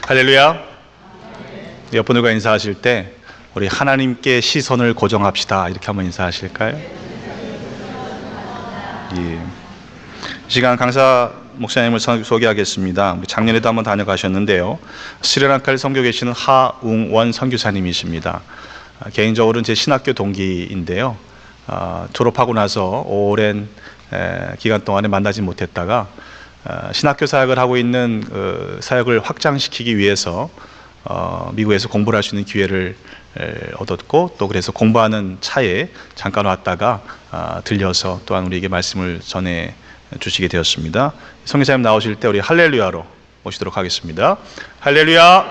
할렐루야. 옆분들과 인사하실 때 우리 하나님께 시선을 고정합시다, 이렇게 한번 인사하실까요? 이 시간 강사 목사님을 소개하겠습니다. 작년에도 한번 다녀가셨는데요, 스리랑카를 섬기고 계시는 하웅원 선교사님이십니다. 개인적으로는 제 신학교 동기인데요, 졸업하고 나서 오랜 기간 동안에 만나지 못했다가 신학교 사역을 하고 있는 사역을 확장시키기 위해서 미국에서 공부를 할 수 있는 기회를 얻었고, 또 그래서 공부하는 차에 잠깐 왔다가 들려서 또한 우리에게 말씀을 전해 주시게 되었습니다. 선교사님 나오실 때 우리 할렐루야로 모시도록 하겠습니다. 할렐루야.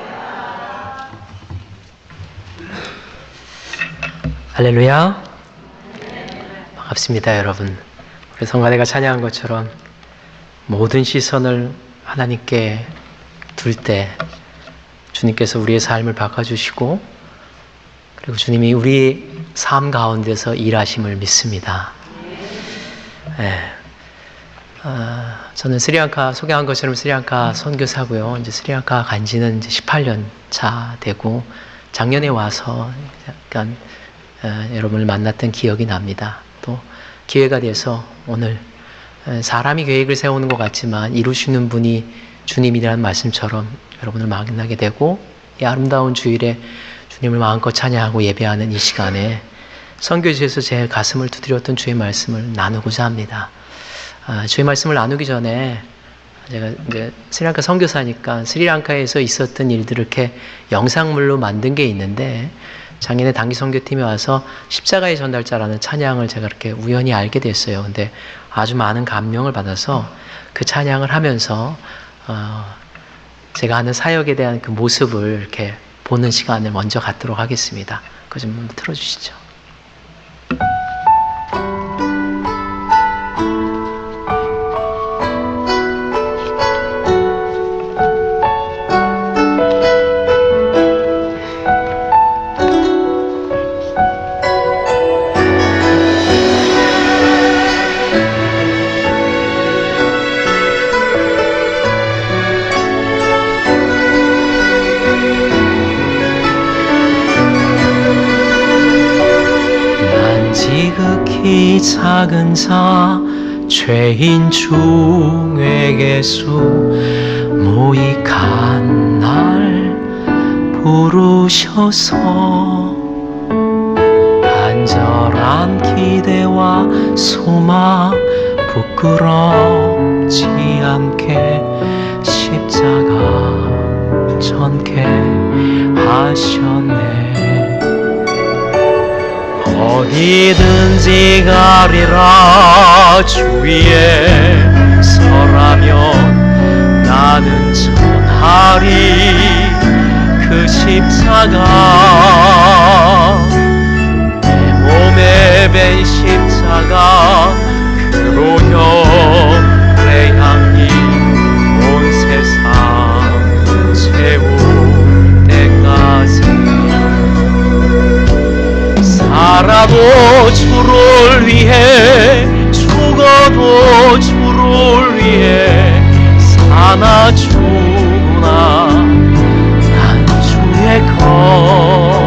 할렐루야. 반갑습니다, 여러분. 우리 성가대가 찬양한 것처럼 모든 시선을 하나님께 둘 때 주님께서 우리의 삶을 바꿔주시고, 그리고 주님이 우리 삶 가운데서 일하심을 믿습니다. 저는 스리랑카, 소개한 것처럼 스리랑카 선교사고요. 이제 스리랑카 간 지는 이제 18년 차 되고, 작년에 와서 약간 여러분을 만났던 기억이 납니다. 또 기회가 돼서 오늘 사람이 계획을 세우는 것 같지만 이루시는 분이 주님이라는 말씀처럼 여러분을 만나게 되고, 이 아름다운 주일에 주님을 마음껏 찬양하고 예배하는 이 시간에 선교지에서 제 가슴을 두드렸던 주의 말씀을 나누고자 합니다. 주의 말씀을 나누기 전에 제가 이제 스리랑카 선교사니까 스리랑카에서 있었던 일들을 이렇게 영상물로 만든 게 있는데, 작년에 단기 선교팀이 와서 십자가의 전달자라는 찬양을 제가 이렇게 우연히 알게 됐어요. 근데 아주 많은 감명을 받아서 그 찬양을 하면서 제가 하는 사역에 대한 그 모습을 이렇게 보는 시간을 먼저 갖도록 하겠습니다. 그거 좀 틀어주시죠. 지극히 작은 자 죄인 중에게서 모익한 날 부르셔서 간절한 기대와 소망 부끄럽지 않게 십자가 전개 하셨네. 어디든지 가리라 주 위에 서라면 나는 전하리 그 십자가. 내 몸에 밴 십자가 그로 혈의 향기 온 세상 채울 때까지 살아도 주를 위해 죽어도 주를 위해 사나 죽으나 난 주의 것.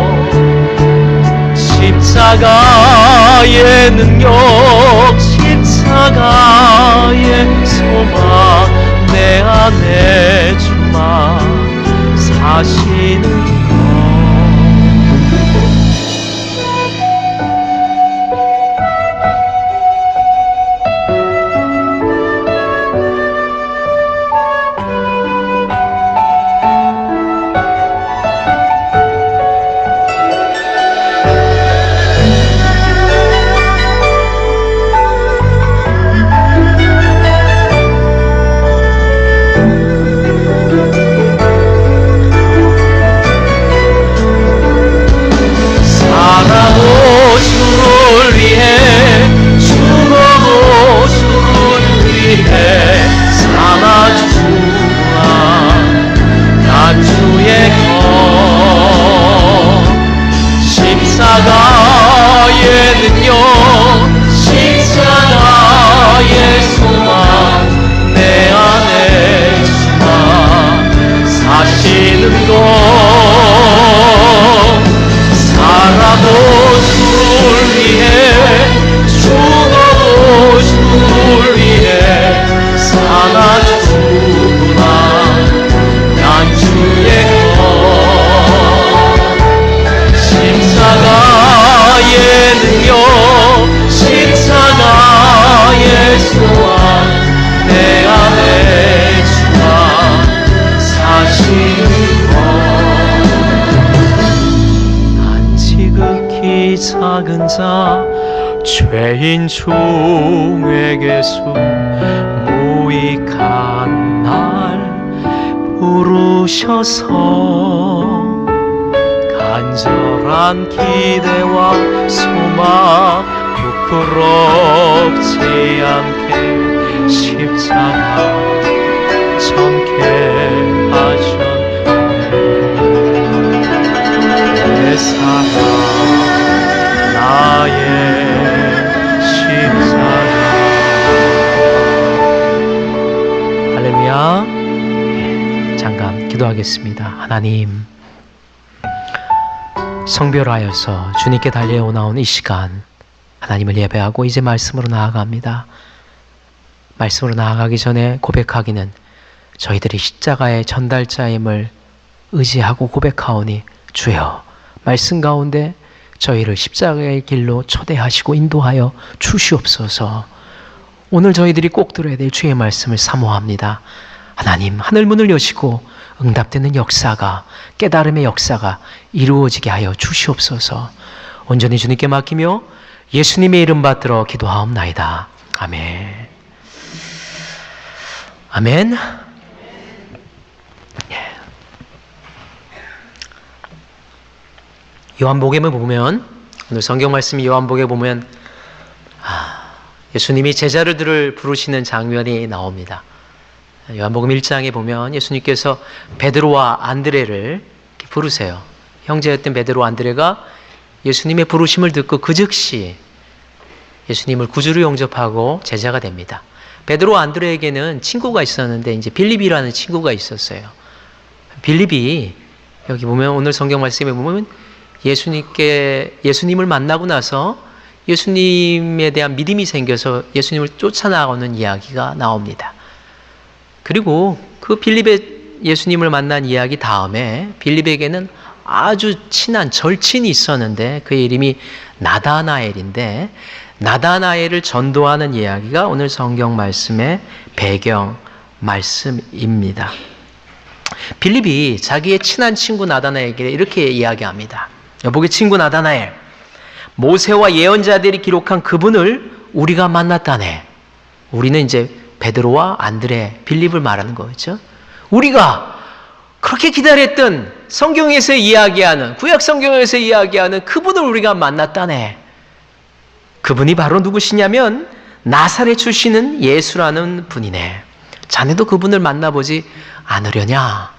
십자가의 능력 십자가의 소망 내 안에 주만 사시는 찾아 죄인 중에게서 무익한 날 부르셔서 간절한 기대와 소망 부끄럽지 않게 십자가 참게 하셨네. 내 사랑 나의 십자가. 할렐루야. 잠깐 기도하겠습니다. 하나님, 성별하여서 주님께 달려오나온 이 시간 하나님을 예배하고 이제 말씀으로 나아갑니다. 말씀으로 나아가기 전에 고백하기는 저희들이 십자가의 전달자임을 의지하고 고백하오니 주여 말씀 가운데 저희를 십자가의 길로 초대하시고 인도하여 주시옵소서. 오늘 저희들이 꼭 들어야 될 주의 말씀을 사모합니다. 하나님, 하늘문을 여시고 응답되는 역사가, 깨달음의 역사가 이루어지게 하여 주시옵소서. 온전히 주님께 맡기며 예수님의 이름 받들어 기도하옵나이다. 아멘. 아멘. 요한복음을 보면, 오늘 성경 말씀이 요한복음에 보면 예수님이 제자들을 부르시는 장면이 나옵니다. 요한복음 1장에 보면 예수님께서 베드로와 안드레를 부르세요. 형제였던 베드로와 안드레가 예수님의 부르심을 듣고 그 즉시 예수님을 구주로 영접하고 제자가 됩니다. 베드로와 안드레에게는 친구가 있었는데 이제 빌립이라는 친구가 있었어요. 빌립이 여기 보면 오늘 성경 말씀에 보면 예수님을 만나고 나서 예수님에 대한 믿음이 생겨서 예수님을 쫓아나가는 이야기가 나옵니다. 그리고 그 빌립의 예수님을 만난 이야기 다음에 빌립에게는 아주 친한 절친이 있었는데 그의 이름이 나다나엘인데 나다나엘을 전도하는 이야기가 오늘 성경 말씀의 배경 말씀입니다. 빌립이 자기의 친한 친구 나다나엘에게 이렇게 이야기합니다. 여보게 친구 나다나엘, 모세와 예언자들이 기록한 그분을 우리가 만났다네. 우리는 이제 베드로와 안드레, 빌립을 말하는 거죠. 우리가 그렇게 기다렸던 성경에서 이야기하는, 구약 성경에서 이야기하는 그분을 우리가 만났다네. 그분이 바로 누구시냐면 나사렛 출신은 예수라는 분이네. 자네도 그분을 만나보지 않으려냐?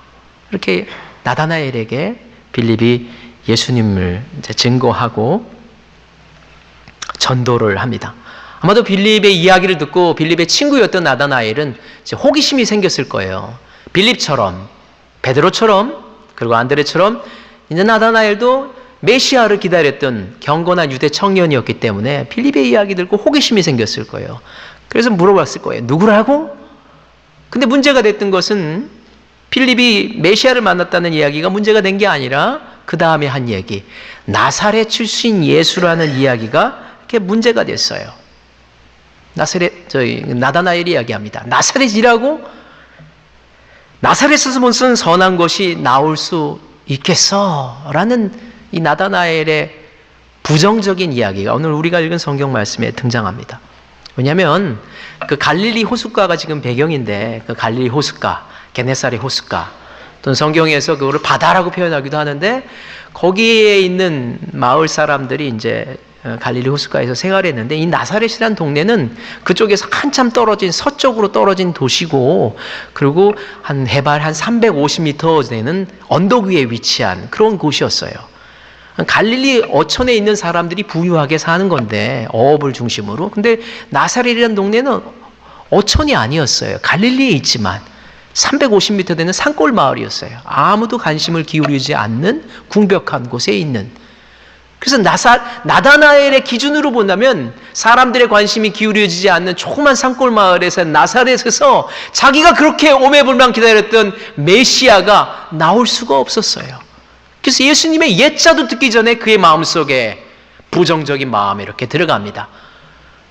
이렇게 나다나엘에게 빌립이 예수님을 이제 증거하고 전도를 합니다. 아마도 빌립의 이야기를 듣고 빌립의 친구였던 나다나엘은 이제 호기심이 생겼을 거예요. 빌립처럼, 베드로처럼, 그리고 안드레처럼 이제 나다나엘도 메시아를 기다렸던 경건한 유대 청년이었기 때문에 빌립의 이야기 듣고 호기심이 생겼을 거예요. 그래서 물어봤을 거예요. 누구라고? 근데 문제가 됐던 것은 빌립이 메시아를 만났다는 이야기가 문제가 된 게 아니라 그 다음에 한 얘기, 나사렛 출신 예수라는 이야기가 이렇게 문제가 됐어요. 나다나엘이 이야기합니다. 나사렛이라고? 나사렛에서 무슨 선한 것이 나올 수 있겠어? 라는 이 나다나엘의 부정적인 이야기가 오늘 우리가 읽은 성경 말씀에 등장합니다. 왜냐하면 그 갈릴리 호숫가가 지금 배경인데 그 갈릴리 호숫가, 게네사렛 호숫가 또는 성경에서 그거를 바다라고 표현하기도 하는데 거기에 있는 마을 사람들이 이제 갈릴리 호숫가에서 생활했는데 이 나사렛이라는 동네는 그쪽에서 한참 떨어진 서쪽으로 떨어진 도시고 그리고 한 해발 한 350m 되는 언덕 위에 위치한 그런 곳이었어요. 갈릴리 어촌에 있는 사람들이 부유하게 사는 건데 어업을 중심으로. 근데 나사렛이라는 동네는 어촌이 아니었어요. 갈릴리에 있지만 350m 되는 산골 마을이었어요. 아무도 관심을 기울이지 않는 궁벽한 곳에 있는. 그래서 나다나엘의 기준으로 본다면 사람들의 관심이 기울여지지 않는 조그만 산골 마을에서 나사렛에서 자기가 그렇게 오매불망 기다렸던 메시아가 나올 수가 없었어요. 그래서 예수님의 옛자도 듣기 전에 그의 마음속에 부정적인 마음이 이렇게 들어갑니다.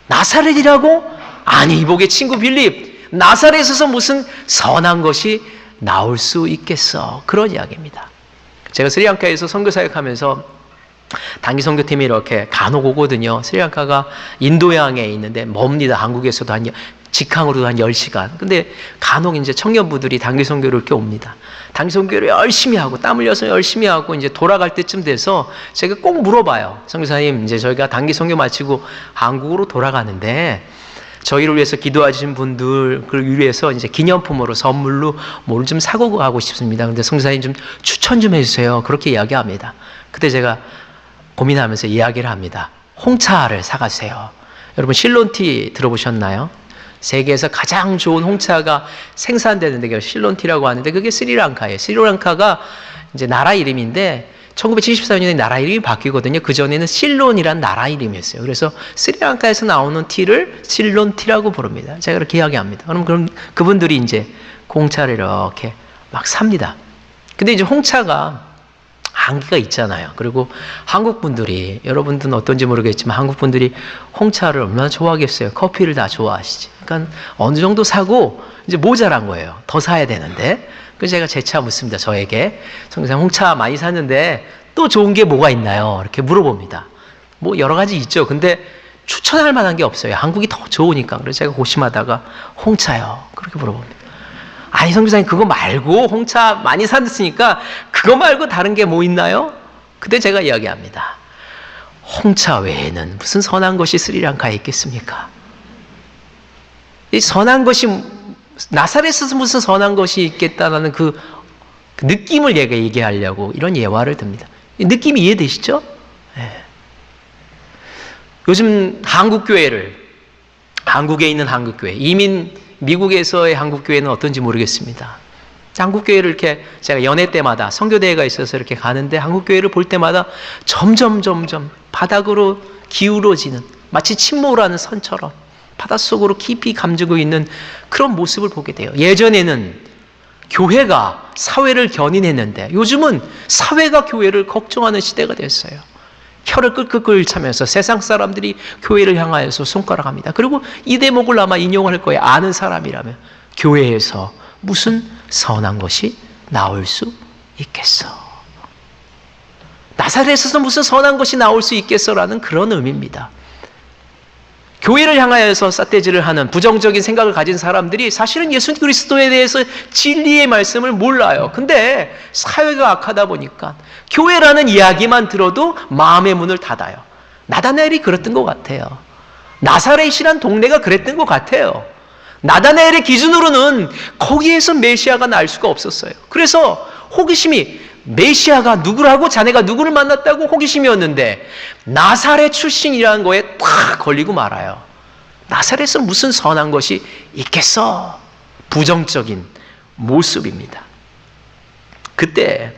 나사렛이라고? 아니, 이복의 친구 빌립, 나사렛에서 무슨 선한 것이 나올 수 있겠어. 그런 이야기입니다. 제가 스리랑카에서 선교 사역하면서 단기 선교팀이 이렇게 간혹 오거든요. 스리랑카가 인도양에 있는데 멉니다. 한국에서도 직항으로도 한 10시간. 근데 간혹 이제 청년부들이 단기 선교를 이렇게 옵니다. 단기 선교를 열심히 하고 땀 흘려서 열심히 하고 이제 돌아갈 때쯤 돼서 제가 꼭 물어봐요. 선교사님, 이제 저희가 단기 선교 마치고 한국으로 돌아가는데 저희를 위해서 기도해 주신 분들을 위해서 이제 기념품으로 선물로 뭘 좀 사고 가고 싶습니다. 근데 선교사님 좀 추천 좀 해주세요. 그렇게 이야기합니다. 그때 제가 고민하면서 이야기를 합니다. 홍차를 사가세요. 여러분 실론티 들어보셨나요? 세계에서 가장 좋은 홍차가 생산되는 데가 실론티라고 하는데 그게 스리랑카예요. 스리랑카가 이제 나라 이름인데 1974년에 나라 이름이 바뀌거든요. 그전에는 실론이란 나라 이름이었어요. 그래서 스리랑카에서 나오는 티를 실론티라고 부릅니다. 제가 그렇게 이야기합니다. 그럼 그분들이 이제 홍차를 이렇게 막 삽니다. 근데 이제 홍차가 한계가 있잖아요. 그리고 한국 분들이, 여러분들은 어떤지 모르겠지만 한국 분들이 홍차를 얼마나 좋아하겠어요. 커피를 다 좋아하시지. 그러니까 어느 정도 사고 이제 모자란 거예요. 더 사야 되는데. 그래서 제가 재차 묻습니다. 저에게. 성교사님 홍차 많이 샀는데 또 좋은 게 뭐가 있나요? 이렇게 물어봅니다. 뭐 여러 가지 있죠. 근데 추천할 만한 게 없어요. 한국이 더 좋으니까. 그래서 제가 고심하다가 홍차요. 그렇게 물어봅니다. 아니 선교사님 그거 말고 홍차 많이 샀으니까 그거 말고 다른 게 뭐 있나요? 그때 제가 이야기합니다. 홍차 외에는 무슨 선한 것이 스리랑카에 있겠습니까? 이 선한 것이 나사렛에서 무슨 선한 것이 있겠다라는 그 느낌을 얘기하려고 이런 예화를 듭니다. 느낌이 이해되시죠? 네. 요즘 한국에 있는 한국교회, 미국에서의 한국교회는 어떤지 모르겠습니다. 한국교회를 이렇게 제가 연애 때마다 선교대회가 있어서 이렇게 가는데 한국교회를 볼 때마다 점점 바닥으로 기울어지는 마치 침몰하는 선처럼 바닷속으로 깊이 감추고 있는 그런 모습을 보게 돼요. 예전에는 교회가 사회를 견인했는데 요즘은 사회가 교회를 걱정하는 시대가 됐어요. 혀를 끌끌끌 차면서 세상 사람들이 교회를 향하여서 손가락합니다. 그리고 이 대목을 아마 인용할 거예요. 아는 사람이라면 교회에서 무슨 선한 것이 나올 수 있겠어. 나사렛에서 무슨 선한 것이 나올 수 있겠어라는 그런 의미입니다. 교회를 향하여서 삿대질을 하는 부정적인 생각을 가진 사람들이 사실은 예수 그리스도에 대해서 진리의 말씀을 몰라요. 근데 사회가 악하다 보니까 교회라는 이야기만 들어도 마음의 문을 닫아요. 나다나엘이 그랬던 것 같아요. 나사렛이란 동네가 그랬던 것 같아요. 나다나엘의 기준으로는 거기에서 메시아가 날 수가 없었어요. 그래서 호기심이 메시아가 누구라고 자네가 누구를 만났다고 호기심이었는데 나사렛 출신이라는 거에 탁 걸리고 말아요. 나사렛은 무슨 선한 것이 있겠어? 부정적인 모습입니다. 그때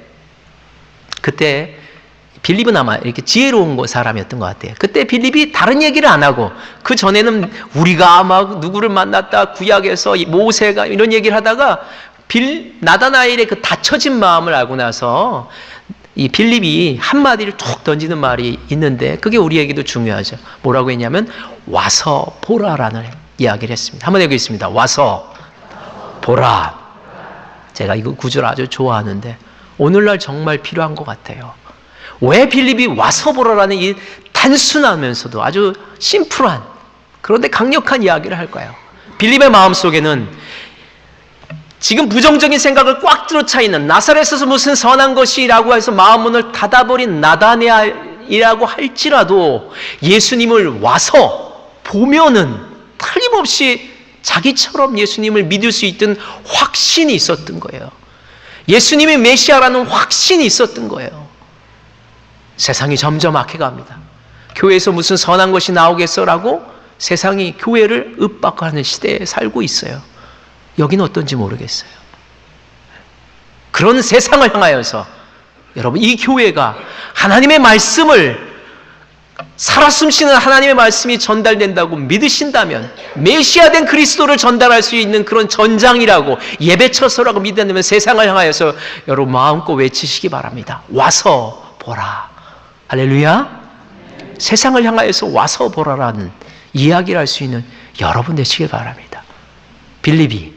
빌립은 아마 이렇게 지혜로운 사람이었던 것 같아요. 그때 빌립이 다른 얘기를 안 하고 그 전에는 우리가 막 누구를 만났다 구약에서 모세가 이런 얘기를 하다가 나다나엘의 그 닫혀진 마음을 알고 나서 이 빌립이 한마디를 툭 던지는 말이 있는데 그게 우리에게도 중요하죠. 뭐라고 했냐면 와서 보라라는 이야기를 했습니다. 한번 읽겠습니다. 와서 보라. 제가 이거 구절을 아주 좋아하는데 오늘날 정말 필요한 것 같아요. 왜 빌립이 와서 보라라는 이 단순하면서도 아주 심플한 그런데 강력한 이야기를 할까요? 빌립의 마음속에는 지금 부정적인 생각을 꽉 들어차 있는 나사렛에서 무슨 선한 것이라고 해서 마음문을 닫아버린 나다나엘이라고 할지라도 예수님을 와서 보면은 틀림없이 자기처럼 예수님을 믿을 수 있던 확신이 있었던 거예요. 예수님이 메시아라는 확신이 있었던 거예요. 세상이 점점 악해갑니다. 교회에서 무슨 선한 것이 나오겠어라고 세상이 교회를 윽박하는 시대에 살고 있어요. 여기는 어떤지 모르겠어요. 그런 세상을 향하여서 여러분 이 교회가 하나님의 말씀을 살아 숨쉬는 하나님의 말씀이 전달된다고 믿으신다면 메시아된 그리스도를 전달할 수 있는 그런 전장이라고 예배처소라고 믿는다면 세상을 향하여서 여러분 마음껏 외치시기 바랍니다. 와서 보라. 할렐루야. 세상을 향하여서 와서 보라라는 이야기를 할 수 있는 여러분 되시길 바랍니다. 빌립이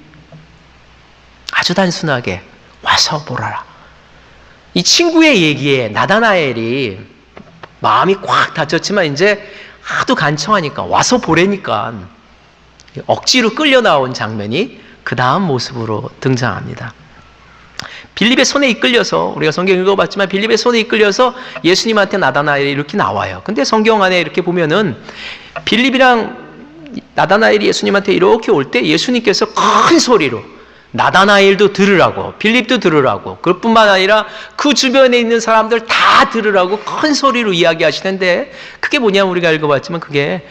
아주 단순하게 와서 보라라. 이 친구의 얘기에 나다나엘이 마음이 꽉 닫혔지만 이제 하도 간청하니까 와서 보래니까 억지로 끌려 나온 장면이 그 다음 모습으로 등장합니다. 빌립의 손에 이끌려서, 우리가 성경 읽어봤지만 빌립의 손에 이끌려서 예수님한테 나다나엘이 이렇게 나와요. 근데 성경 안에 이렇게 보면은 빌립이랑 나다나엘이 예수님한테 이렇게 올 때 예수님께서 큰 소리로 나다나엘도 들으라고, 빌립도 들으라고, 그뿐만 아니라 그 주변에 있는 사람들 다 들으라고 큰 소리로 이야기하시는데, 그게 뭐냐면 우리가 읽어봤지만 그게,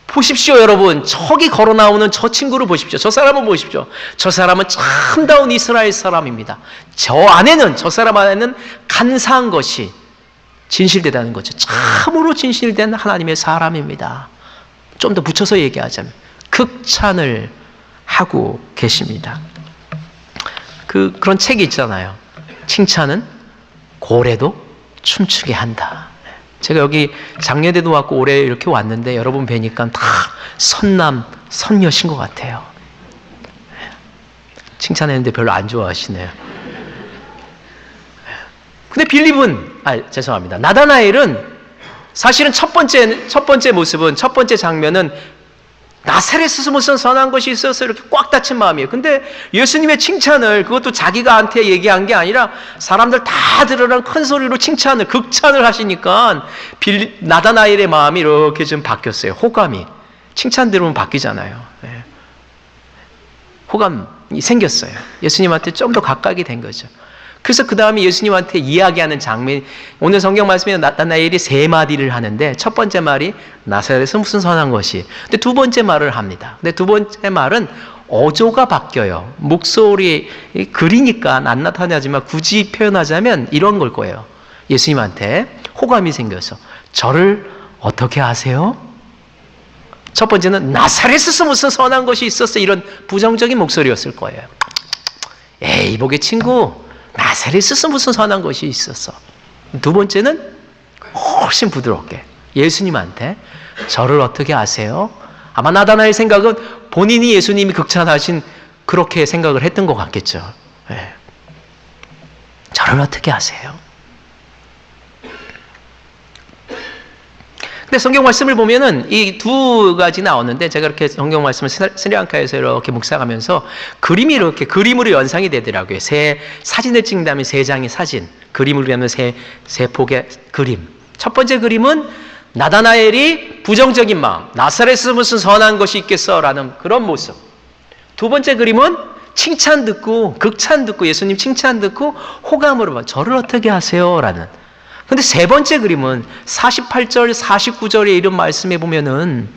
보십시오 여러분, 저기 걸어 나오는 저 친구를 보십시오. 저 사람은 보십시오. 저 사람은 참다운 이스라엘 사람입니다. 저 사람 안에는 간사한 것이 진실되다는 거죠. 참으로 진실된 하나님의 사람입니다. 좀 더 붙여서 얘기하자면 극찬을 하고 계십니다. 그런 책이 있잖아요. 칭찬은 고래도 춤추게 한다. 제가 여기 작년에도 왔고 올해 이렇게 왔는데 여러분 뵈니까 다 선남, 선녀신 것 같아요. 칭찬했는데 별로 안 좋아하시네요. 근데 빌립은, 죄송합니다. 나다나엘은 사실은 첫 번째 모습은, 첫 번째 장면은 나사렛에서 무슨 선한 것이 있어서 이렇게 꽉 닫힌 마음이에요. 근데 예수님의 칭찬을, 그것도 자기가한테 얘기한 게 아니라 사람들 다 들으라는 큰 소리로 칭찬을, 극찬을 하시니까 나다나엘의 마음이 이렇게 좀 바뀌었어요. 호감이. 칭찬 들으면 바뀌잖아요. 네. 호감이 생겼어요. 예수님한테 좀 더 가까이 된 거죠. 그래서 그 다음에 예수님한테 이야기하는 장면, 오늘 성경 말씀에 나다나엘이 3마디를 하는데, 첫 번째 말이 나사렛에서 무슨 선한 것이, 근데 두 번째 말을 합니다. 근데 두 번째 말은 어조가 바뀌어요. 목소리, 글이니까 안 나타나지만 굳이 표현하자면 이런 걸 거예요. 예수님한테 호감이 생겨서, 저를 어떻게 아세요? 첫 번째는 나사렛에서 무슨 선한 것이 있었어, 이런 부정적인 목소리였을 거예요. 에이, 보게 친구, 나사렛에서 무슨 선한 것이 있었어. 두 번째는 훨씬 부드럽게 예수님한테, 저를 어떻게 아세요? 아마 나다나엘 생각은 본인이 예수님이 극찬하신 그렇게 생각을 했던 것 같겠죠. 네. 저를 어떻게 아세요? 근데 성경 말씀을 보면은 이 두 가지 나오는데, 제가 이렇게 성경 말씀을 스리랑카에서 이렇게 묵상하면서 그림이 이렇게 그림으로 연상이 되더라고요. 사진을 찍은 다음에 3장의 사진, 그림으로 하면 세 폭의 그림. 첫 번째 그림은 나다나엘이 부정적인 마음, 나사렛에서 무슨 선한 것이 있겠어라는 그런 모습. 두 번째 그림은 칭찬 듣고, 극찬 듣고, 예수님 칭찬 듣고 호감으로 봐, 저를 어떻게 아세요라는. 근데 세 번째 그림은 48절, 49절에 이런 말씀에 보면은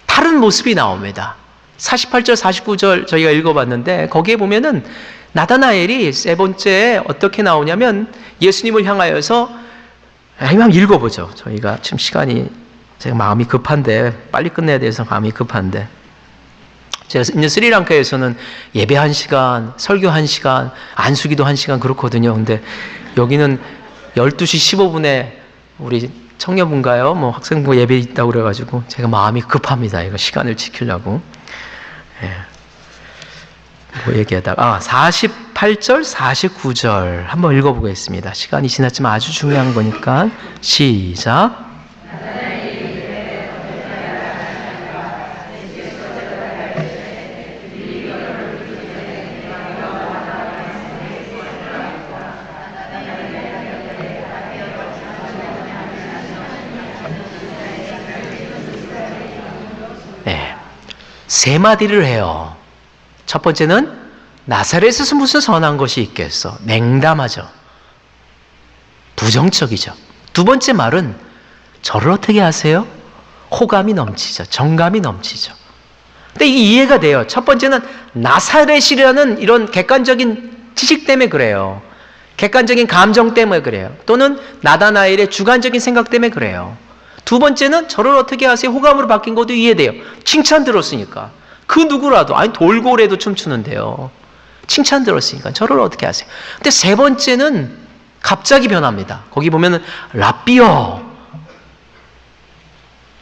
다른 모습이 나옵니다. 48절, 49절 저희가 읽어봤는데, 거기에 보면은 나다나엘이 세 번째에 어떻게 나오냐면, 예수님을 향하여서, 한번 읽어보죠. 저희가 지금 시간이, 제가 마음이 급한데, 빨리 끝내야 돼서 마음이 급한데, 제가 이제 스리랑카에서는 예배 1시간, 설교 1시간, 안수기도 1시간 그렇거든요. 근데 여기는 12시 15분에 우리 청년분가요, 뭐 학생부 예배 있다고 그래가지고 제가 마음이 급합니다. 이거 시간을 지키려고. 예. 뭐 얘기하다가 48절, 49절 한번 읽어보겠습니다. 시간이 지났지만 아주 중요한 거니까 시작. 세 마디를 해요. 첫 번째는 나사렛에서 무슨 선한 것이 있겠어. 냉담하죠. 부정적이죠. 두 번째 말은 저를 어떻게 아세요? 호감이 넘치죠. 정감이 넘치죠. 근데 이게 이해가 돼요. 첫 번째는 나사렛이라는 이런 객관적인 지식 때문에 그래요. 객관적인 감정 때문에 그래요. 또는 나다나엘의 주관적인 생각 때문에 그래요. 두 번째는 저를 어떻게 아세요? 호감으로 바뀐 것도 이해돼요. 칭찬 들었으니까. 그 누구라도, 아니 돌고래도 춤추는데요. 칭찬 들었으니까 저를 어떻게 아세요? 근데 세 번째는 갑자기 변합니다. 거기 보면은 랍비여,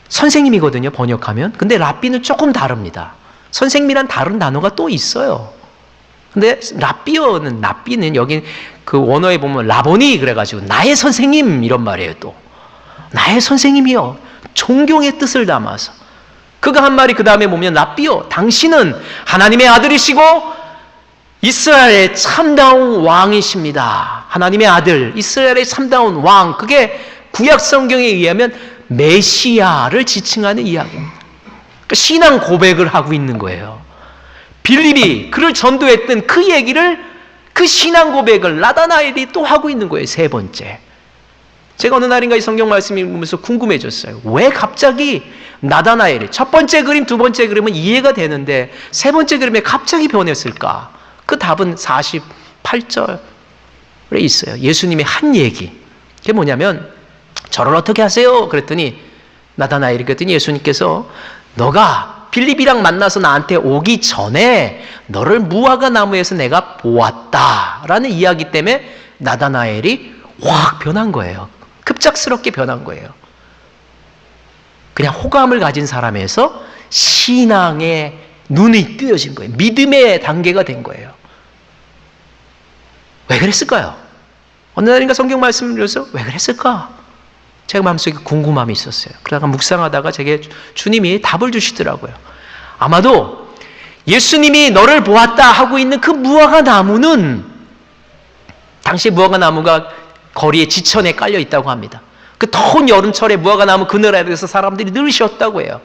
선생님이거든요, 번역하면. 근데 랍비는 조금 다릅니다. 선생님이란 다른 단어가 또 있어요. 근데 랍비는 여기 그 원어에 보면 라보니 그래가지고 나의 선생님 이런 말이에요. 또 나의 선생님이요, 존경의 뜻을 담아서 그가 한 말이 그 다음에 보면 랍비요, 당신은 하나님의 아들이시고 이스라엘의 참다운 왕이십니다. 하나님의 아들, 이스라엘의 참다운 왕, 그게 구약 성경에 의하면 메시아를 지칭하는 이야기입니다. 그러니까 신앙 고백을 하고 있는 거예요. 빌립이 그를 전도했던 그 얘기를, 그 신앙 고백을 나다나엘이 또 하고 있는 거예요. 세 번째. 제가 어느 날인가 이 성경 말씀 읽으면서 궁금해졌어요. 왜 갑자기 나다나엘이, 첫 번째 그림, 두 번째 그림은 이해가 되는데 세 번째 그림에 갑자기 변했을까? 그 답은 48절에 있어요. 예수님의 한 얘기. 그게 뭐냐면, 저를 어떻게 하세요? 그랬더니 나다나엘이, 그랬더니 예수님께서 너가 빌립이랑 만나서 나한테 오기 전에 너를 무화과 나무에서 내가 보았다라는 이야기 때문에 나다나엘이 확 변한 거예요. 급작스럽게 변한 거예요. 그냥 호감을 가진 사람에서 신앙의 눈이 뜨여진 거예요. 믿음의 단계가 된 거예요. 왜 그랬을까요? 어느 날인가 성경 말씀을 들어서 왜 그랬을까? 제가 마음속에 궁금함이 있었어요. 그러다가 묵상하다가 제게 주님이 답을 주시더라고요. 아마도 예수님이 너를 보았다 하고 있는 그 무화과 나무는, 당시 무화과 나무가 거리에 지천에 깔려 있다고 합니다. 그 더운 여름철에 무화과 나무 그늘 아래에서 사람들이 늘 쉬었다고 해요.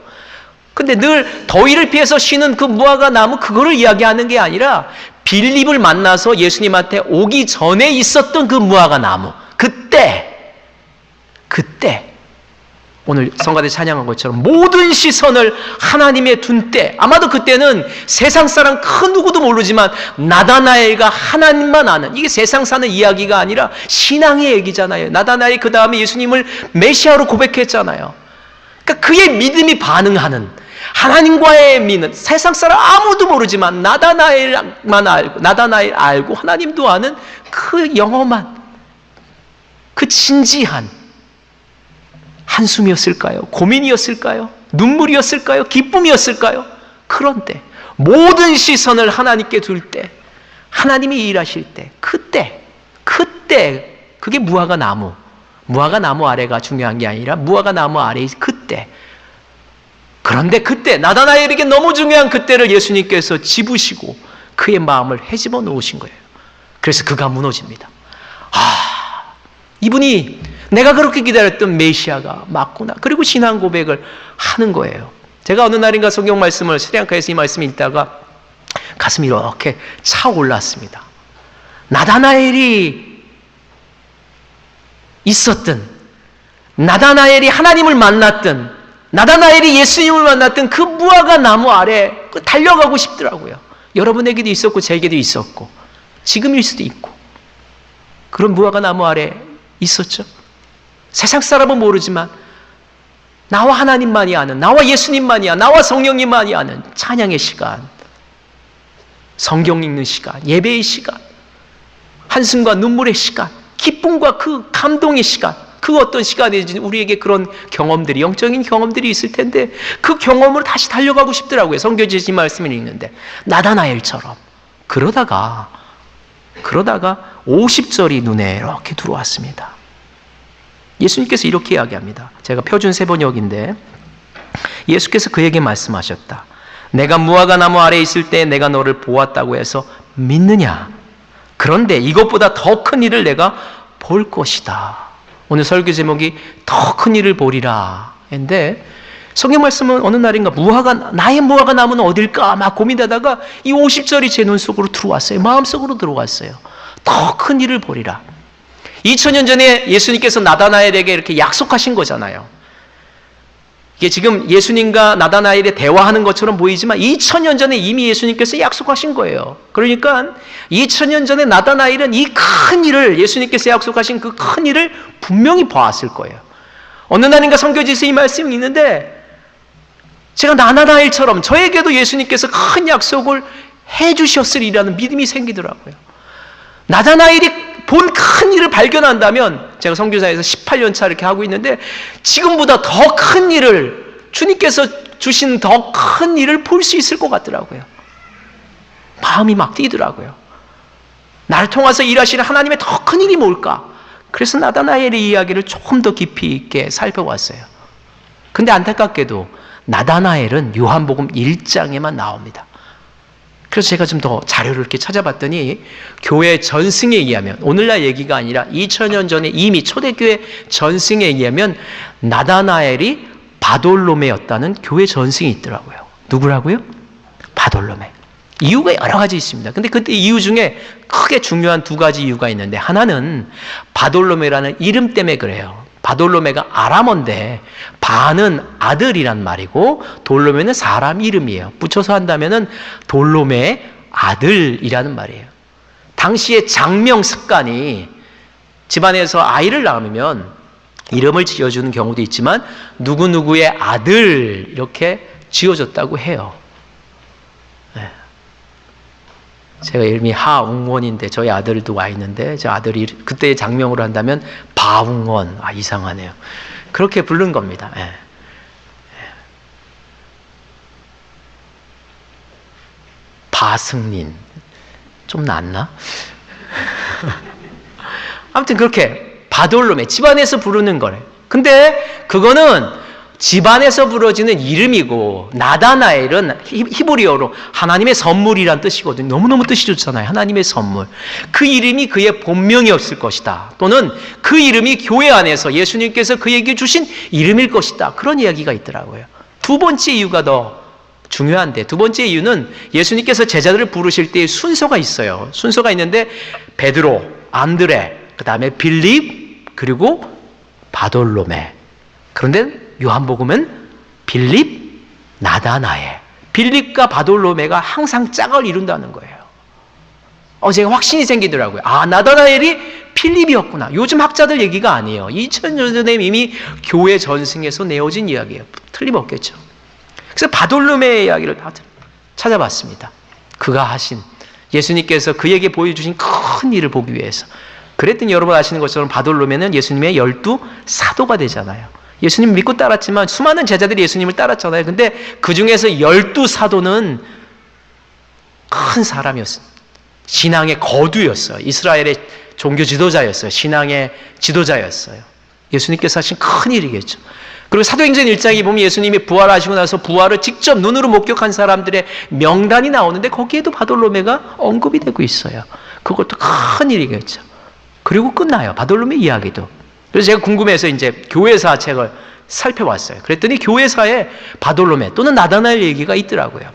근데 늘 더위를 피해서 쉬는 그 무화과 나무, 그거를 이야기하는 게 아니라 빌립을 만나서 예수님한테 오기 전에 있었던 그 무화과 나무, 그때 오늘 성가대 찬양한 것처럼 모든 시선을 하나님의 둔 때, 아마도 그때는 세상 사람 그 누구도 모르지만 나다나엘과 하나님만 아는, 이게 세상 사는 이야기가 아니라 신앙의 얘기잖아요. 나다나엘이 그 다음에 예수님을 메시아로 고백했잖아요. 그러니까 그의 믿음이 반응하는, 하나님과의 믿는, 세상 사람 아무도 모르지만 나다나엘만 알고, 나다나엘 알고 하나님도 아는 그 영험한, 그 진지한 한숨이었을까요? 고민이었을까요? 눈물이었을까요? 기쁨이었을까요? 그런 때, 모든 시선을 하나님께 둘 때, 하나님이 일하실 때, 그때 그게 무화과 나무 아래가 중요한 게 아니라 무화과 나무 아래의 그때. 그런데 그때, 나다나엘에게 너무 중요한 그때를 예수님께서 집으시고 그의 마음을 헤집어 놓으신 거예요. 그래서 그가 무너집니다. 이분이 내가 그렇게 기다렸던 메시아가 맞구나. 그리고 신앙 고백을 하는 거예요. 제가 어느 날인가 성경 말씀을, 스리랑카에서 이 말씀을 읽다가 가슴이 이렇게 차올랐습니다. 나다나엘이 있었던, 나다나엘이 하나님을 만났던, 나다나엘이 예수님을 만났던 그 무화과 나무 아래 달려가고 싶더라고요. 여러분에게도 있었고 제게도 있었고 지금일 수도 있고, 그런 무화과 나무 아래 있었죠. 세상 사람은 모르지만 나와 하나님만이 아는, 나와 예수님만이 아는, 나와 성령님만이 아는 찬양의 시간, 성경 읽는 시간, 예배의 시간, 한숨과 눈물의 시간, 기쁨과 그 감동의 시간, 그 어떤 시간이든지 우리에게 그런 경험들이, 영적인 경험들이 있을 텐데 그 경험으로 다시 달려가고 싶더라고요. 성경에서 이 말씀을 읽는데 나다나엘처럼. 그러다가 50절이 눈에 이렇게 들어왔습니다. 예수님께서 이렇게 이야기합니다. 제가 표준 세번역인데 예수께서 그에게 말씀하셨다. 내가 무화과 나무 아래에 있을 때 내가 너를 보았다고 해서 믿느냐? 그런데 이것보다 더 큰 일을 내가 볼 것이다. 오늘 설교 제목이 더 큰 일을 보리라 인데, 성경 말씀은 어느 날인가 나의 무화과 나무는 어딜까 막 고민하다가 이 50절이 제 눈 속으로 들어왔어요. 마음속으로 들어왔어요. 더 큰 일을 보리라. 2000년 전에 예수님께서 나다나엘에게 이렇게 약속하신 거잖아요. 이게 지금 예수님과 나다나엘이 대화하는 것처럼 보이지만 2000년 전에 이미 예수님께서 약속하신 거예요. 그러니까 2000년 전에 나다나엘은 이 큰 일을, 예수님께서 약속하신 그 큰 일을 분명히 보았을 거예요. 어느 날인가 성경에서 이 말씀이 있는데, 제가 나다나엘처럼 저에게도 예수님께서 큰 약속을 해주셨으리라는 믿음이 생기더라고요. 나다나엘이 본 큰 일을 발견한다면, 제가 선교사에서 18년 차 이렇게 하고 있는데 지금보다 더 큰 일을, 주님께서 주신 더 큰 일을 볼 수 있을 것 같더라고요. 마음이 막 뛰더라고요. 나를 통해서 일하시는 하나님의 더 큰 일이 뭘까? 그래서 나다나엘의 이야기를 조금 더 깊이 있게 살펴봤어요. 근데 안타깝게도 나다나엘은 요한복음 1장에만 나옵니다. 그래서 제가 좀 더 자료를 이렇게 찾아봤더니 교회 전승에 의하면, 오늘날 얘기가 아니라 2000년 전에 이미 초대교회 전승에 의하면 나다나엘이 바돌로메였다는 교회 전승이 있더라고요. 누구라고요? 바돌로메. 이유가 여러 가지 있습니다. 근데 그때 이유 중에 크게 중요한 두 가지 이유가 있는데, 하나는 바돌로메라는 이름 때문에 그래요. 바돌로메가 아람어인데 바는 아들이란 말이고 돌로메는 사람 이름이에요. 붙여서 한다면은 돌로메의 아들이라는 말이에요. 당시의 장명 습관이 집안에서 아이를 낳으면 이름을 지어주는 경우도 있지만 누구누구의 아들 이렇게 지어줬다고 해요. 네. 제가 이름이 하웅원인데 저희 아들도 와 있는데 저 아들이 그때의 장명으로 한다면 바웅원. 아, 이상하네요. 그렇게 부른 겁니다. 예. 바승린. 좀 낫나? 아무튼 그렇게 바돌로메, 집안에서 부르는 거래. 근데 그거는 집안에서 부러지는 이름이고, 나다나엘은 히브리어로 하나님의 선물이란 뜻이거든요. 너무너무 뜻이 좋잖아요. 하나님의 선물. 그 이름이 그의 본명이었을 것이다. 또는 그 이름이 교회 안에서 예수님께서 그에게 주신 이름일 것이다. 그런 이야기가 있더라고요. 두 번째 이유가 더 중요한데, 두 번째 이유는 예수님께서 제자들을 부르실 때의 순서가 있어요. 순서가 있는데 베드로, 안드레, 그 다음에 빌립, 그리고 바돌로메. 그런데 요한복음은 빌립, 나다나엘. 빌립과 바돌로메가 항상 짝을 이룬다는 거예요. 제가 확신이 생기더라고요. 아, 나다나엘이 빌립이었구나. 요즘 학자들 얘기가 아니에요. 2000년 전에 이미 교회 전승에서 내어진 이야기예요. 틀림없겠죠. 그래서 바돌로메의 이야기를 다 찾아봤습니다. 그가 하신, 예수님께서 그에게 보여주신 큰 일을 보기 위해서. 그랬더니 여러분 아시는 것처럼 바돌로메는 예수님의 12 사도가 되잖아요. 예수님 믿고 따랐지만 수많은 제자들이 예수님을 따랐잖아요. 근데 그 중에서 12 사도는 큰 사람이었어요. 신앙의 거두였어요. 이스라엘의 종교 지도자였어요. 신앙의 지도자였어요. 예수님께서 하신 큰 일이겠죠. 그리고 사도행전 1장에 보면 예수님이 부활하시고 나서 부활을 직접 눈으로 목격한 사람들의 명단이 나오는데 거기에도 바돌로메가 언급이 되고 있어요. 그것도 큰 일이겠죠. 그리고 끝나요. 바돌로메 이야기도. 그래서 제가 궁금해서 이제 교회사 책을 살펴봤어요. 그랬더니 교회사에 바돌로메 또는 나다나엘 얘기가 있더라고요.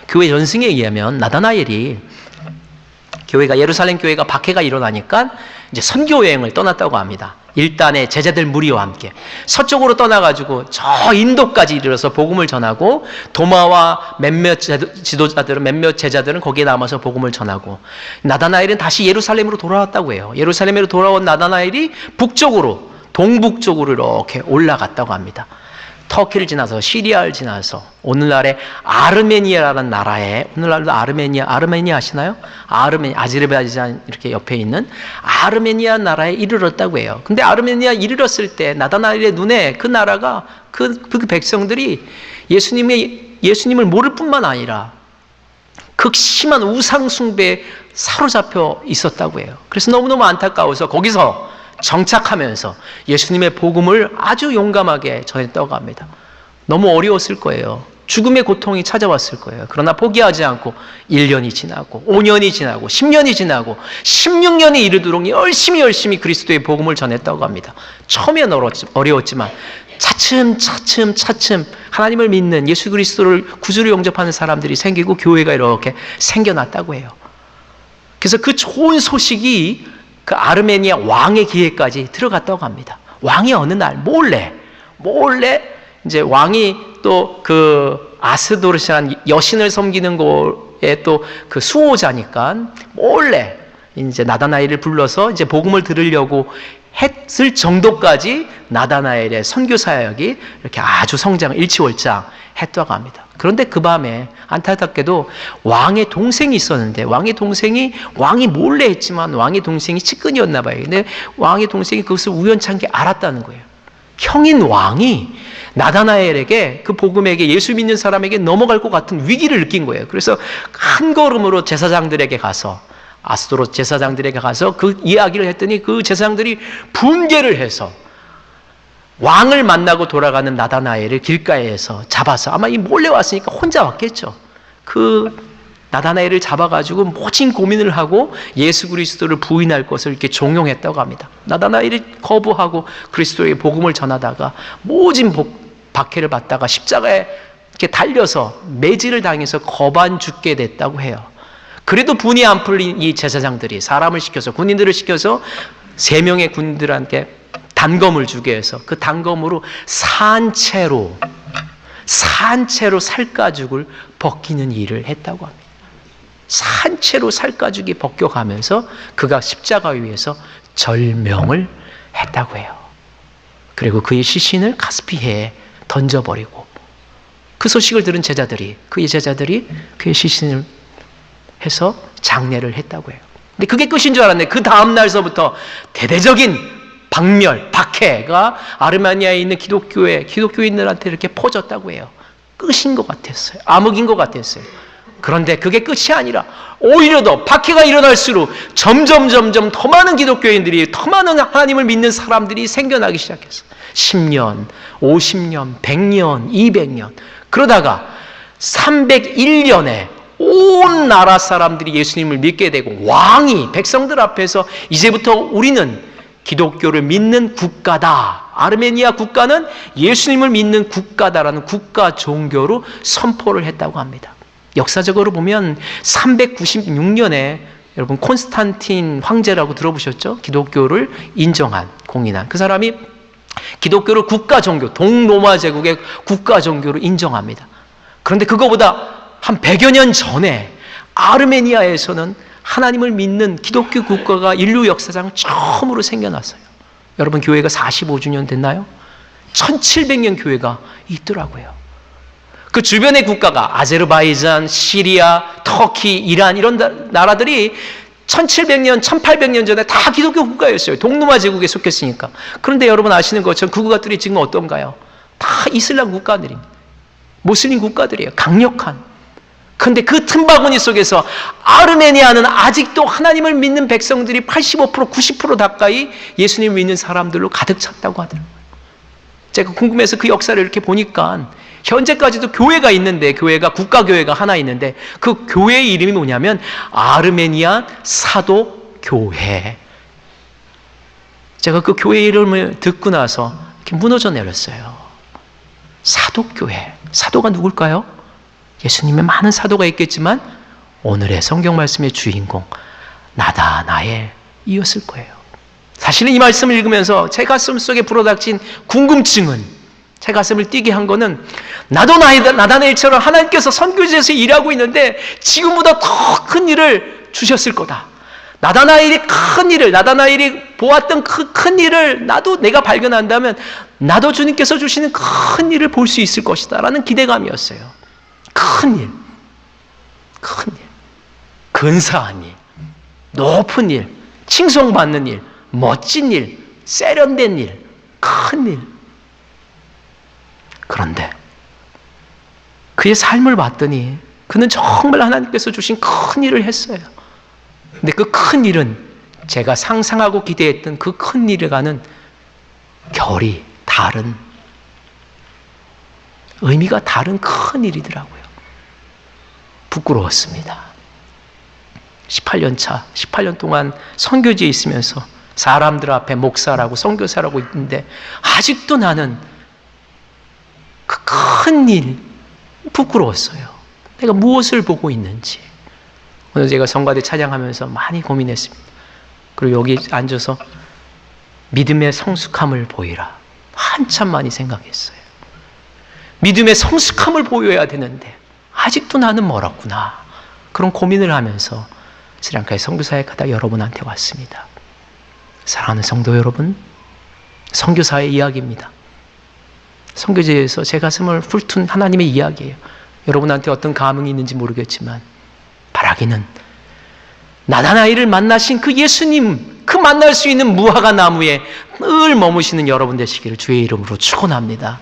교회 전승에 의하면 나다나엘이 교회가, 예루살렘 교회가 박해가 일어나니까 이제 선교 여행을 떠났다고 합니다. 일단의 제자들 무리와 함께 서쪽으로 떠나가지고 저 인도까지 이르러서 복음을 전하고, 도마와 몇몇 지도자들은, 몇몇 제자들은 거기에 남아서 복음을 전하고, 나다나엘은 다시 예루살렘으로 돌아왔다고 해요. 예루살렘으로 돌아온 나다나엘이 북쪽으로, 동북쪽으로 이렇게 올라갔다고 합니다. 터키를 지나서 시리아를 지나서 오늘날의 아르메니아라는 나라에, 오늘날도 아르메니아 아시나요? 아제르바이잔 이렇게 옆에 있는 아르메니아 나라에 이르렀다고 해요. 근데 아르메니아 이르렀을 때 나다나엘의 눈에 그 나라가, 그 백성들이 예수님을 모를 뿐만 아니라 극심한 우상 숭배에 사로잡혀 있었다고 해요. 그래서 너무너무 안타까워서 거기서 정착하면서 예수님의 복음을 아주 용감하게 전했다고 합니다. 너무 어려웠을 거예요. 죽음의 고통이 찾아왔을 거예요. 그러나 포기하지 않고 1년이 지나고 5년이 지나고 10년이 지나고 16년이 이르도록 열심히 그리스도의 복음을 전했다고 합니다. 처음엔 어려웠지만 차츰 하나님을 믿는, 예수 그리스도를 구주로 영접하는 사람들이 생기고 교회가 이렇게 생겨났다고 해요. 그래서 그 좋은 소식이 그 아르메니아 왕의 귀에까지 들어갔다고 합니다. 왕이 어느 날 몰래 이제 왕이 또 그 아스도르시라는 여신을 섬기는 곳에 또 그 수호자니까 몰래 이제 나다나엘을 불러서 이제 복음을 들으려고 했을 정도까지 나다나엘의 선교 사역이 이렇게 아주 성장, 일치월장 했다고 합니다. 그런데 그 밤에 안타깝게도 왕의 동생이 있었는데, 왕이 몰래 했지만 왕의 동생이 측근이었나 봐요. 근데 왕의 동생이 그것을 우연찮게 알았다는 거예요. 형인 왕이 나다나엘에게, 그 복음에게, 예수 믿는 사람에게 넘어갈 것 같은 위기를 느낀 거예요. 그래서 한 걸음으로 제사장들에게 가서, 아스도롯 제사장들에게 가서 그 이야기를 했더니 그 제사장들이 분개를 해서 왕을 만나고 돌아가는 나다나엘을 길가에서 잡아서, 아마 이 몰래 왔으니까 혼자 왔겠죠. 그 나다나엘을 잡아가지고 모진 고민을 하고 예수 그리스도를 부인할 것을 이렇게 종용했다고 합니다. 나다나엘이 거부하고 그리스도의 복음을 전하다가 모진 박해를 받다가 십자가에 이렇게 달려서 매질을 당해서 거반 죽게 됐다고 해요. 그래도 분이 안 풀린 이 제사장들이 사람을 시켜서, 군인들을 시켜서 3명의 군인들한테 단검을 주게 해서 그 단검으로 산채로 살가죽을 벗기는 일을 했다고 합니다. 산채로 살가죽이 벗겨가면서 그가 십자가 위에서 절명을 했다고 해요. 그리고 그의 시신을 가스피해에 던져버리고, 그 소식을 들은 그의 제자들이 그의 시신을 해서 장례를 했다고 해요. 근데 그게 끝인 줄 알았는데 그 다음 날서부터 대대적인 박해가 아르메니아에 있는 기독교인들한테 이렇게 퍼졌다고 해요. 끝인 것 같았어요. 암흑인 것 같았어요. 그런데 그게 끝이 아니라 오히려 더 박해가 일어날수록 점점 더 많은 기독교인들이, 더 많은 하나님을 믿는 사람들이 생겨나기 시작했어요. 10년, 50년, 100년, 200년. 그러다가 301년에 온 나라 사람들이 예수님을 믿게 되고, 왕이 백성들 앞에서 이제부터 우리는 기독교를 믿는 국가다, 아르메니아 국가는 예수님을 믿는 국가다라는 국가 종교로 선포를 했다고 합니다. 역사적으로 보면 396년에 여러분 콘스탄틴 황제라고 들어보셨죠? 기독교를 인정한, 공인한 그 사람이 기독교를 국가 종교, 동로마 제국의 국가 종교로 인정합니다. 그런데 그거보다 한 100여 년 전에 아르메니아에서는 하나님을 믿는 기독교 국가가 인류 역사상 처음으로 생겨났어요. 여러분, 교회가 45주년 됐나요? 1700년 교회가 있더라고요. 그 주변의 국가가 아제르바이잔, 시리아, 터키, 이란 이런 나라들이 1700년, 1800년 전에 다 기독교 국가였어요. 동로마 제국에 속했으니까. 그런데 여러분 아시는 것처럼 그 국가들이 지금 어떤가요? 다 이슬람 국가들입니다. 모슬림 국가들이에요. 강력한. 그런데 그 틈바구니 속에서 아르메니아는 아직도 하나님을 믿는 백성들이 85%, 90% 가까이 예수님을 믿는 사람들로 가득 찼다고 하더라고요. 제가 궁금해서 그 역사를 이렇게 보니까 현재까지도 교회가 있는데, 교회가 국가교회가 하나 있는데 그 교회의 이름이 뭐냐면 아르메니아 사도교회. 제가 그 교회 이름을 듣고 나서 이렇게 무너져 내렸어요. 사도교회. 사도가 누굴까요? 예수님의 많은 사도가 있겠지만 오늘의 성경 말씀의 주인공 나다나엘이었을 거예요. 사실은 이 말씀을 읽으면서 제 가슴 속에 불어닥친 궁금증은, 제 가슴을 뛰게 한 거는, 나도 나다나엘처럼 하나님께서 선교지에서 일하고 있는데 지금보다 더 큰 일을 주셨을 거다. 나다나엘이 보았던 그 큰 일을 내가 발견한다면 나도 주님께서 주시는 큰 일을 볼 수 있을 것이다 라는 기대감이었어요. 큰 일, 근사한 일, 높은 일, 칭송받는 일, 멋진 일, 세련된 일, 큰 일. 그런데 그의 삶을 봤더니 그는 정말 하나님께서 주신 큰 일을 했어요. 근데 그 큰 일은 제가 상상하고 기대했던 그 큰 일과는 결이 다른, 의미가 다른 큰 일이더라고요. 부끄러웠습니다. 18년 동안 선교지에 있으면서 사람들 앞에 목사라고 선교사라고 있는데 아직도 나는 그 큰 일 부끄러웠어요. 내가 무엇을 보고 있는지. 오늘 제가 성가대 찬양하면서 많이 고민했습니다. 그리고 여기 앉아서 믿음의 성숙함을 보이라. 한참 많이 생각했어요. 믿음의 성숙함을 보여야 되는데 아직도 나는 멀었구나. 그런 고민을 하면서 스리랑카의 선교사에 가다 여러분한테 왔습니다. 사랑하는 성도 여러분, 선교사의 이야기입니다. 선교지에서 제 가슴을 훑은 하나님의 이야기예요. 여러분한테 어떤 감흥이 있는지 모르겠지만 바라기는 나다나엘을 만나신 그 예수님, 그 만날 수 있는 무화과 나무에 늘 머무시는 여러분 되시기를 주의 이름으로 축원합니다.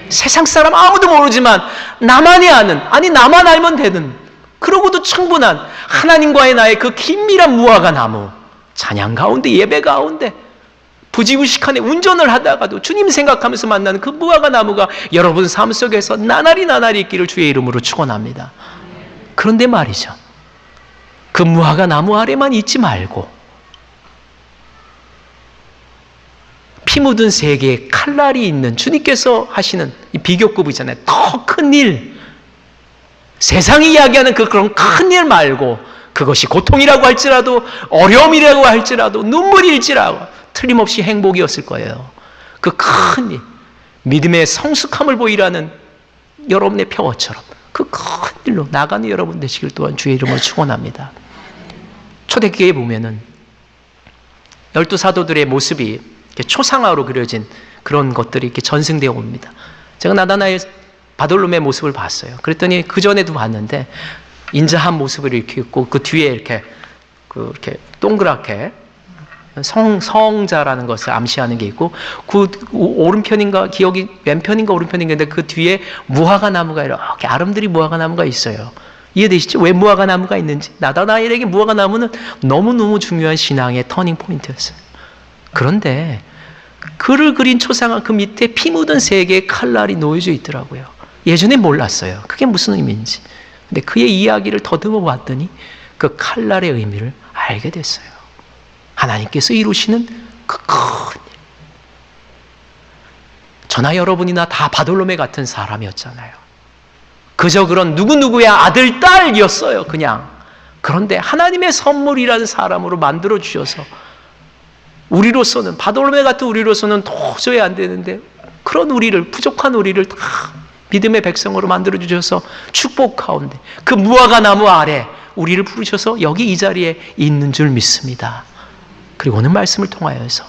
세상 사람 아무도 모르지만 나만이 아는, 아니 나만 알면 되는, 그러고도 충분한 하나님과의 나의 그 긴밀한 무화과 나무, 찬양 가운데 예배 가운데 부지구식한에 운전을 하다가도 주님 생각하면서 만나는 그 무화과 나무가 여러분 삶 속에서 나날이 있기를 주의 이름으로 축원합니다. 그런데 말이죠, 그 무화과 나무 아래만 있지 말고 피 묻은 세 개의 칼날이 있는 주님께서 하시는 이 비교급이잖아요. 더 큰 일, 세상이 이야기하는 그런 큰 일 말고, 그것이 고통이라고 할지라도 어려움이라고 할지라도 눈물일지라도 틀림없이 행복이었을 거예요. 그 큰 일, 믿음의 성숙함을 보이라는 여러분의 표어처럼 그 큰 일로 나가는 여러분 되시길 또한 주의 이름으로 축원합니다. 초대교회에 보면은 12사도들의 모습이 이렇게 초상화로 그려진 그런 것들이 이렇게 전승되어 옵니다. 제가 나다나엘 바돌롬의 모습을 봤어요. 그랬더니 그 전에도 봤는데 인자한 모습을 이렇게 있고 그 뒤에 이렇게 동그랗게 성자라는 것을 암시하는 게 있고, 그 오른편인가 기억이 왼편인가 오른편인가 그 뒤에 무화과 나무가 이렇게 아름드리 무화과 나무가 있어요. 이해되시죠? 왜 무화과 나무가 있는지. 나다나엘에게 무화과 나무는 너무너무 중요한 신앙의 터닝 포인트였어요. 그런데 그를 그린 초상화 그 밑에 피 묻은 세 개의 칼날이 놓여져 있더라고요. 예전에 몰랐어요, 그게 무슨 의미인지. 근데 그의 이야기를 더듬어 봤더니 그 칼날의 의미를 알게 됐어요. 하나님께서 이루시는 그 큰 일. 저나 여러분이나 다 바돌로메 같은 사람이었잖아요. 그저 그런 누구누구의 아들, 딸이었어요, 그냥. 그런데 하나님의 선물이라는 사람으로 만들어 주셔서 우리로서는, 바돌로메 같은 우리로서는 도저히 안 되는데 그런 우리를, 부족한 우리를 다 믿음의 백성으로 만들어 주셔서 축복 가운데 그 무화과 나무 아래 우리를 부르셔서 여기 이 자리에 있는 줄 믿습니다. 그리고 오늘 말씀을 통하여서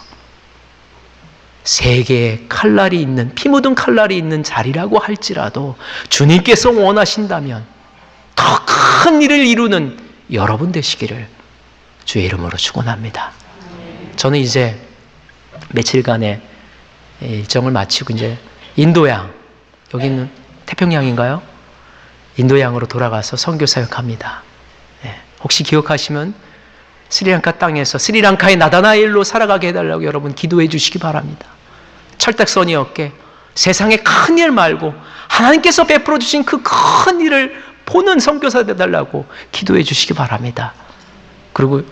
세 개의 칼날이 있는, 피 묻은 칼날이 있는 자리라고 할지라도 주님께서 원하신다면 더 큰 일을 이루는 여러분 되시기를 주의 이름으로 축원합니다. 저는 이제 며칠간의 일정을 마치고 이제 인도양, 여기는 태평양인가요? 인도양으로 돌아가서 선교 사역합니다. 혹시 기억하시면 스리랑카 땅에서 스리랑카의 나다나엘로 살아가게 해달라고 여러분 기도해 주시기 바랍니다. 철딱서니 없게 세상의 큰 일 말고 하나님께서 베풀어 주신 그 큰 일을 보는 선교사 되달라고 기도해 주시기 바랍니다. 그리고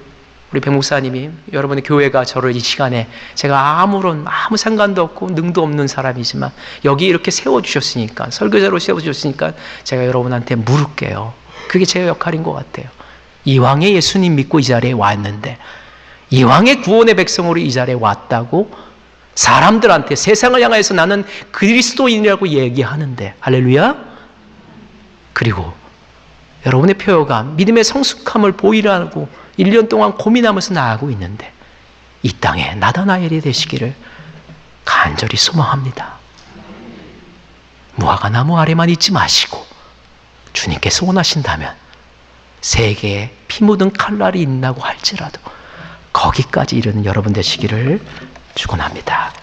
우리 백 목사님이, 여러분의 교회가 저를 이 시간에, 제가 아무 상관도 없고 능도 없는 사람이지만 여기 이렇게 세워주셨으니까, 설교자로 세워주셨으니까 제가 여러분한테 물을게요. 그게 제 역할인 것 같아요. 이왕의 예수님 믿고 이 자리에 왔는데, 이왕의 구원의 백성으로 이 자리에 왔다고 사람들한테, 세상을 향해서 나는 그리스도인이라고 얘기하는데, 할렐루야. 그리고 여러분의 표어가 믿음의 성숙함을 보이라고 1년 동안 고민하면서 나아가고 있는데 이 땅에 나다나엘이 되시기를 간절히 소망합니다. 무화과 나무 아래만 있지 마시고 주님께서 원하신다면 세 개의 피 묻은 칼날이 있다고 할지라도 거기까지 이르는 여러분 되시기를 축원합니다.